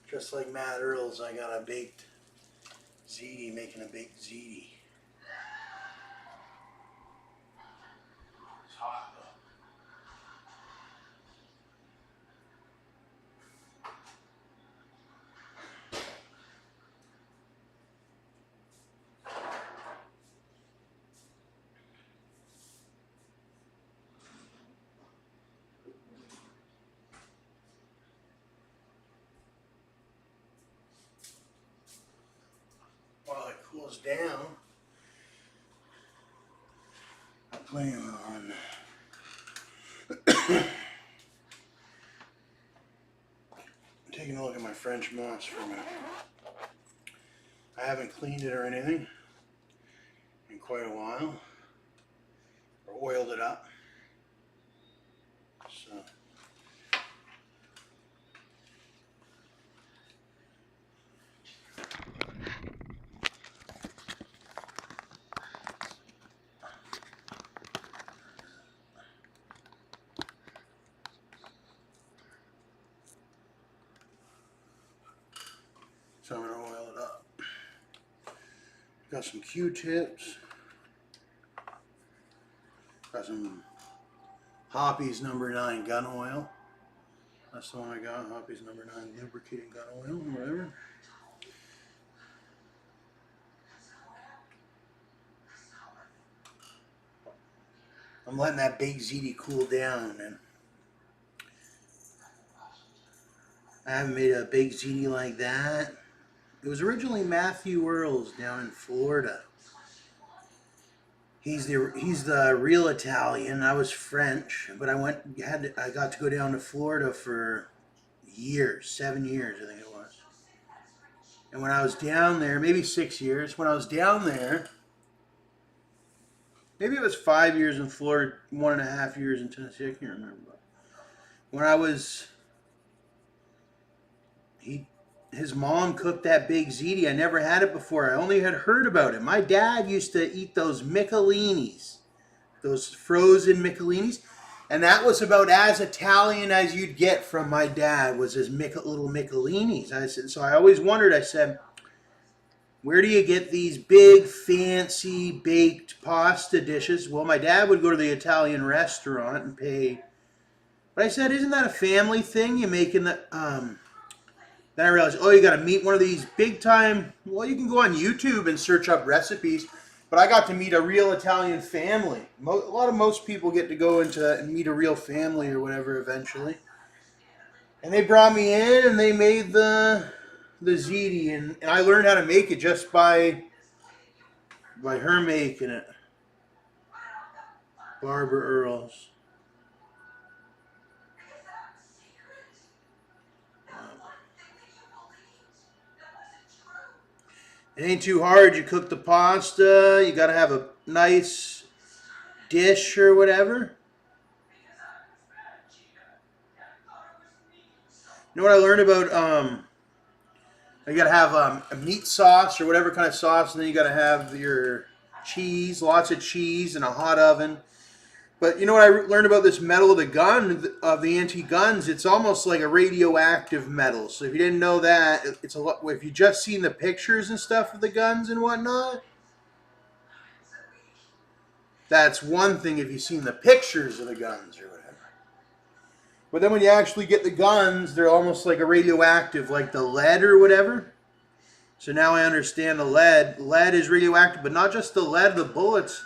Just like Matt Earles, I got a baked ziti, making a baked ziti. It's hot though. While it cools down, I plan on taking a look at my French moss for a minute. I haven't cleaned it or anything in quite a while, or oiled it up. So I'm going to oil it up. Got some Q-tips. Got some Hoppy's number 9 gun oil. That's the one I got. Hoppy's number 9 lubricating gun oil, whatever. I'm letting that baked ziti cool down, and I haven't made a baked ziti like that. It was originally Matthew Earles down in Florida. He's the real Italian. I was French, but I got to go down to Florida for years, 7 years I think it was. And when I was down there, maybe 6 years, when I was down there, maybe it was 5 years in Florida, 1.5 years in Tennessee, I can't remember. When I was, his mom cooked that baked ziti. I never had it before. I only had heard about it. My dad used to eat those Michelinis, those frozen Michelinis, and that was about as Italian as you'd get from my dad, was his little Michelinis. So I always wondered, I said, where do you get these big, fancy, baked pasta dishes? Well, my dad would go to the Italian restaurant and pay. But I said, isn't that a family thing? You making the... Then I realized, oh, you got to meet one of these big time. Well, you can go on YouTube and search up recipes. But I got to meet a real Italian family. Most people get to go into and meet a real family or whatever eventually. And they brought me in and they made the ziti, and I learned how to make it just by her making it. Barbara Earles. It ain't too hard. You cook the pasta. You got to have a nice dish or whatever. You know what I learned about? You got to have a meat sauce or whatever kind of sauce, and then you got to have your cheese, lots of cheese, and a hot oven. But you know what I learned about this metal of the gun, of the anti-guns? It's almost like a radioactive metal. So if you didn't know that, it's a lot. If you just seen the pictures and stuff of the guns and whatnot, that's one thing. If you've seen the pictures of the guns or whatever. But then when you actually get the guns, they're almost like a radioactive, like the lead or whatever. So now I understand the lead. Lead is radioactive, but not just the lead of the bullets.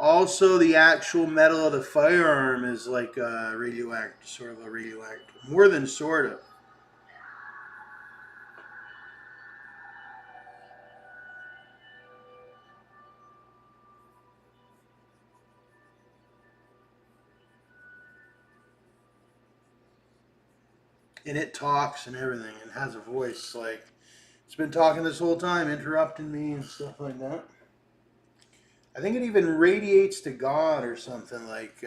Also, the actual metal of the firearm is like radioactive, sort of a radioactive. More than sort of. And it talks and everything and has a voice. Like, it's been talking this whole time, interrupting me and stuff like that. I think it even radiates to God or something, like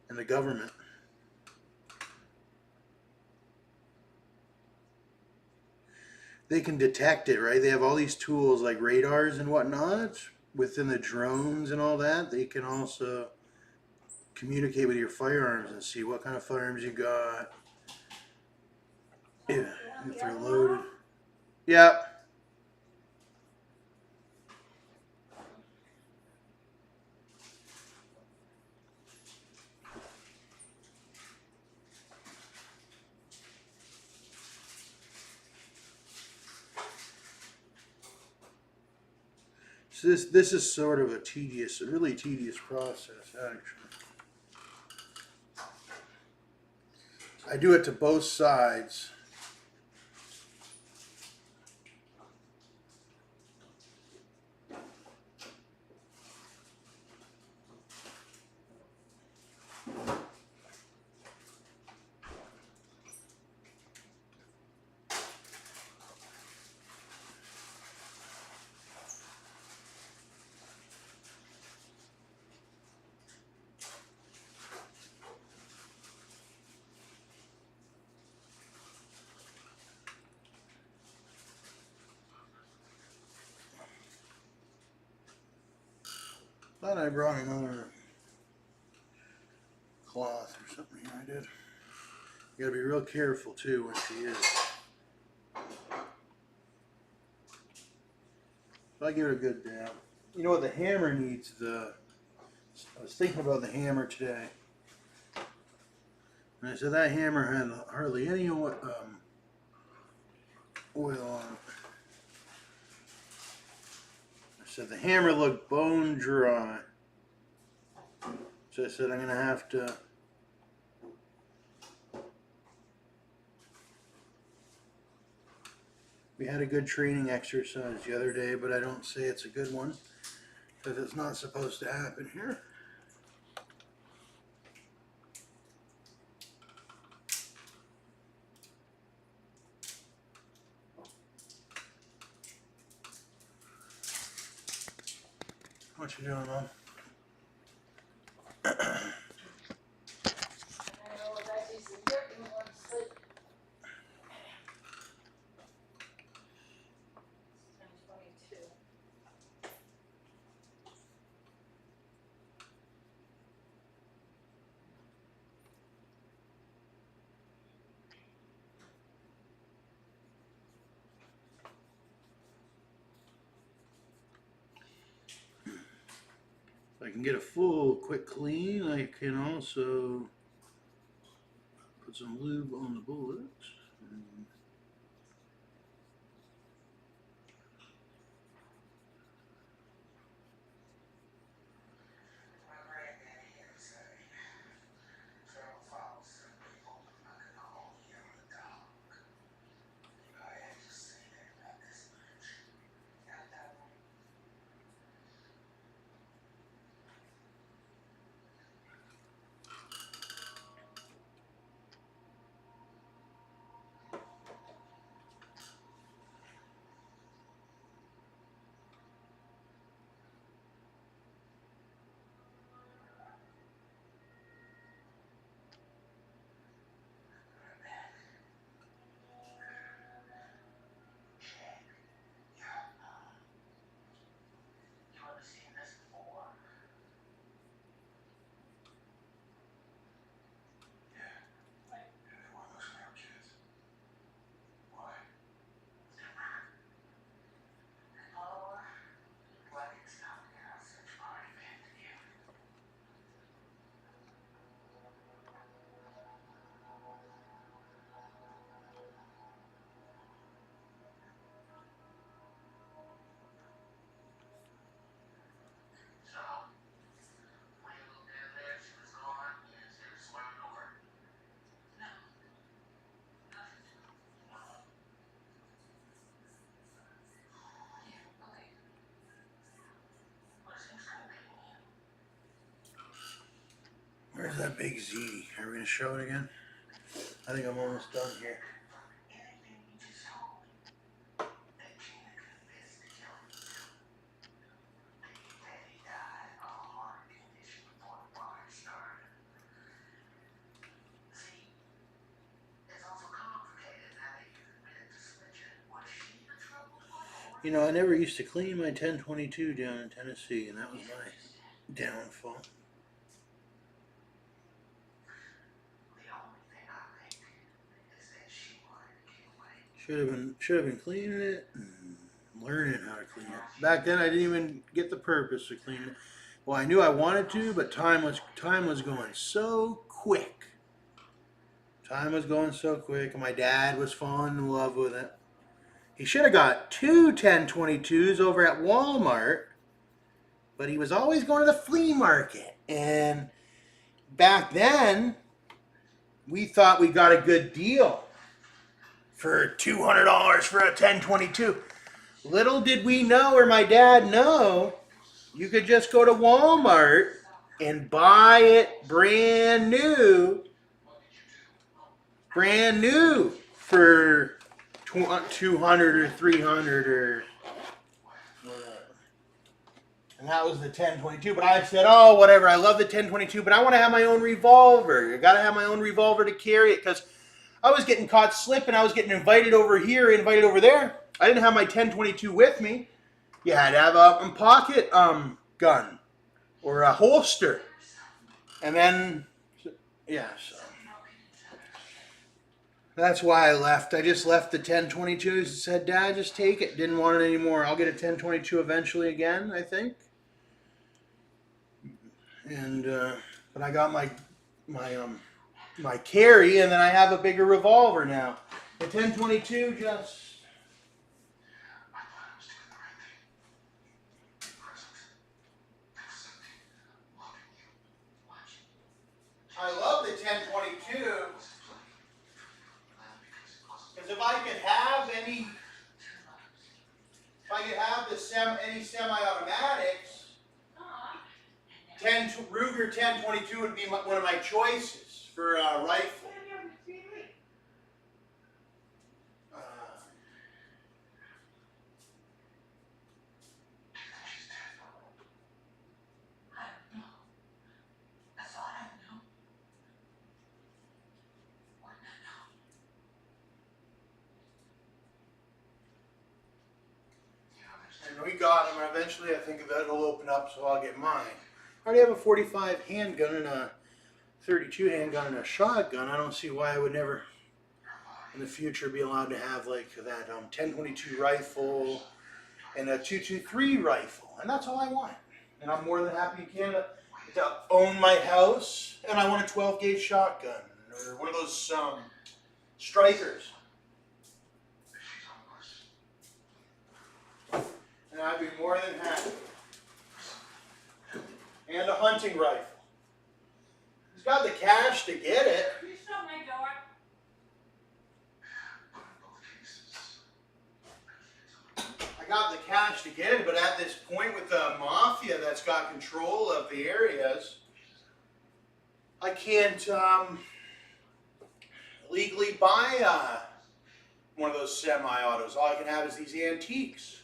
in the government. They can detect it, right? They have all these tools like radars and whatnot within the drones and all that. They can also communicate with your firearms and see what kind of firearms you got. Yeah, if they're loaded. Yeah. So this is sort of a really tedious process actually. I do it to both sides. Thought I brought another cloth or something here. I did. You gotta be real careful too when she is. So I give it a good dab. You know what the hammer needs? I was thinking about the hammer today, and I said that hammer had hardly any oil on it. I said the hammer looked bone dry. So I said I'm gonna have to. We had a good training exercise the other day, but I don't say it's a good one because it's not supposed to happen here. What you doing, Mom? If I can get a full quick clean, I can also put some lube on the bullets. Where's that big Ziti? Are we gonna show it again? I think I'm almost done here. You know, I never used to clean my 1022 down in Tennessee, and that was my downfall. Should have been cleaning it and learning how to clean it. Back then I didn't even get the purpose of cleaning it. Well, I knew I wanted to, but time was going so quick. Time was going so quick, and my dad was falling in love with it. He should have got two 1022s over at Walmart, but he was always going to the flea market. And back then, we thought we got a good deal for $200 for a 1022. Little did we know, or my dad know, you could just go to Walmart and buy it brand new for 200 or 300 or and that was the 1022. But I said, oh, whatever, I love the 1022, but I want to have my own revolver. I got to have my own revolver to carry it, because I was getting caught slipping. I was getting invited over here, invited over there. I didn't have my 1022 with me. You had to have a pocket gun or a holster. And then, yeah, so that's why I left. I just left the 1022s and said, Dad, just take it. Didn't want it anymore. I'll get a 1022 eventually again, I think. And but I got my carry, and then I have a bigger revolver now. The 1022 just. I love the 1022 because if I could have any any semi-automatics, Ruger 1022 would be one of my choices for a rifle. And we got them, and eventually I think that'll open up, so I'll get mine. I already have a 45 handgun and a 32 handgun and a shotgun. I don't see why I would never in the future be allowed to have like that 1022 rifle and a 223 rifle, and that's all I want. And I'm more than happy in Canada to own my house, and I want a 12 gauge shotgun or one of those strikers. And I'd be more than happy. And a hunting rifle. He's got the cash to get it. Can you shut my door? I got the cash to get it, but at this point with the mafia that's got control of the areas, I can't legally buy one of those semi-autos. All I can have is these antiques.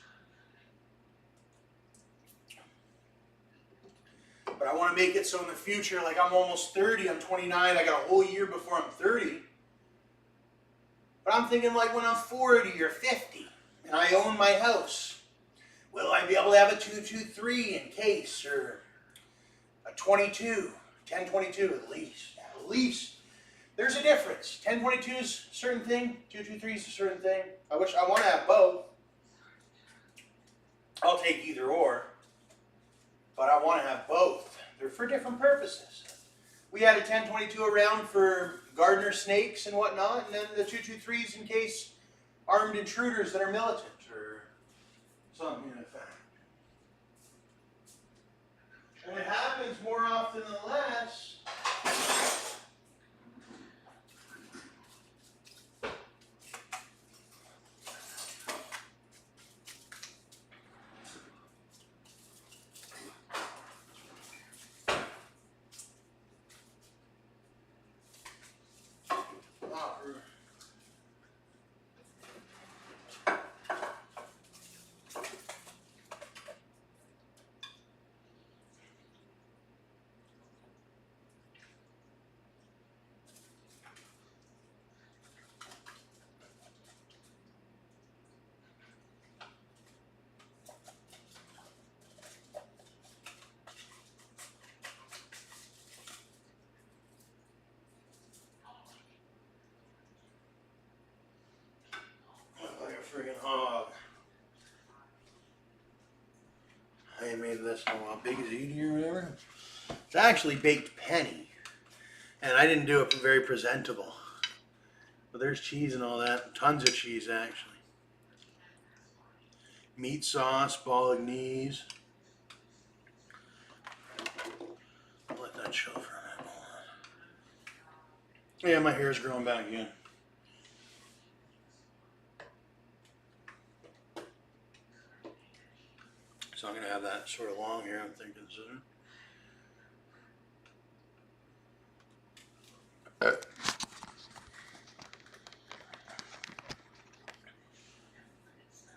But I want to make it so in the future, like I'm almost 30, I'm 29, I got a whole year before I'm 30. But I'm thinking like when I'm 40 or 50 and I own my house, will I be able to have a 223 in case, or a 22, 1022 at least. At least. There's a difference. 1022 is a certain thing, 223 is a certain thing. I want to have both. I'll take either or. But I want to have both. They're for different purposes. We had a 1022 around for gardener snakes and whatnot, and then the 223s in case armed intruders that are militant or something like that. And it happens more often than less. made this in a while. Big Ziti or whatever. It's actually baked penne. And I didn't do it very presentable. But there's cheese and all that. Tons of cheese, actually. Meat sauce, bolognese. I'll let that show for a minute. Yeah, my hair's growing back again. So I'm going to have that sort of long hair, I'm thinking soon.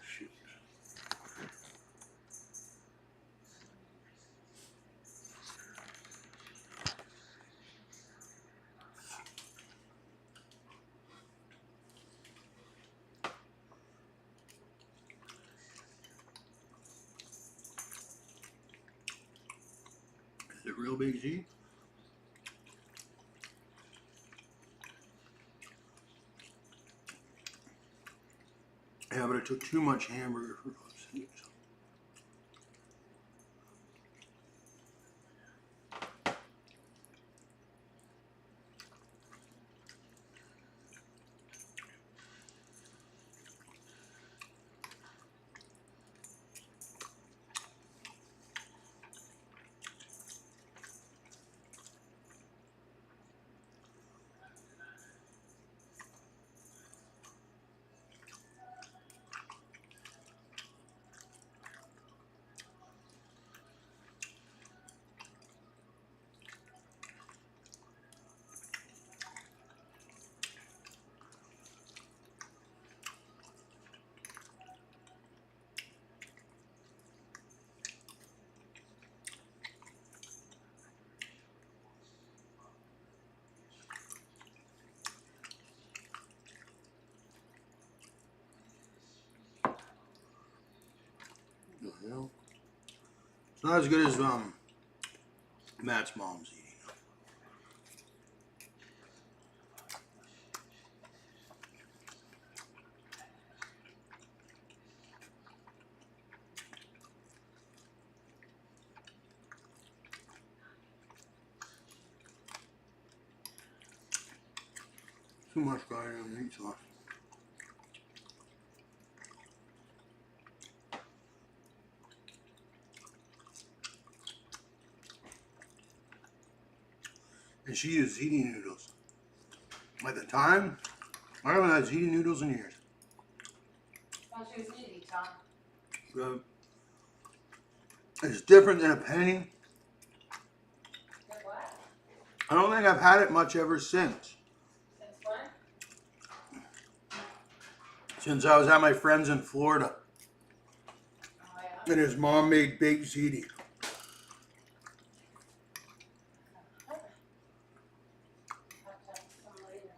Shoot. Is it real Big Z? Yeah, but it took too much hamburger for those things. You know? It's not as good as Matt's mom's eating. Too much garlic on the meat sauce. And she used Ziti noodles. At the time, I haven't had Ziti noodles in years. Well, she was eating, Tom. So, it's different than a penny. What? I don't think I've had it much ever since. Since when? Since I was at my friend's in Florida. Oh, yeah. And his mom made baked Ziti. I'll tell some later.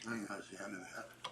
I think that's the end of that.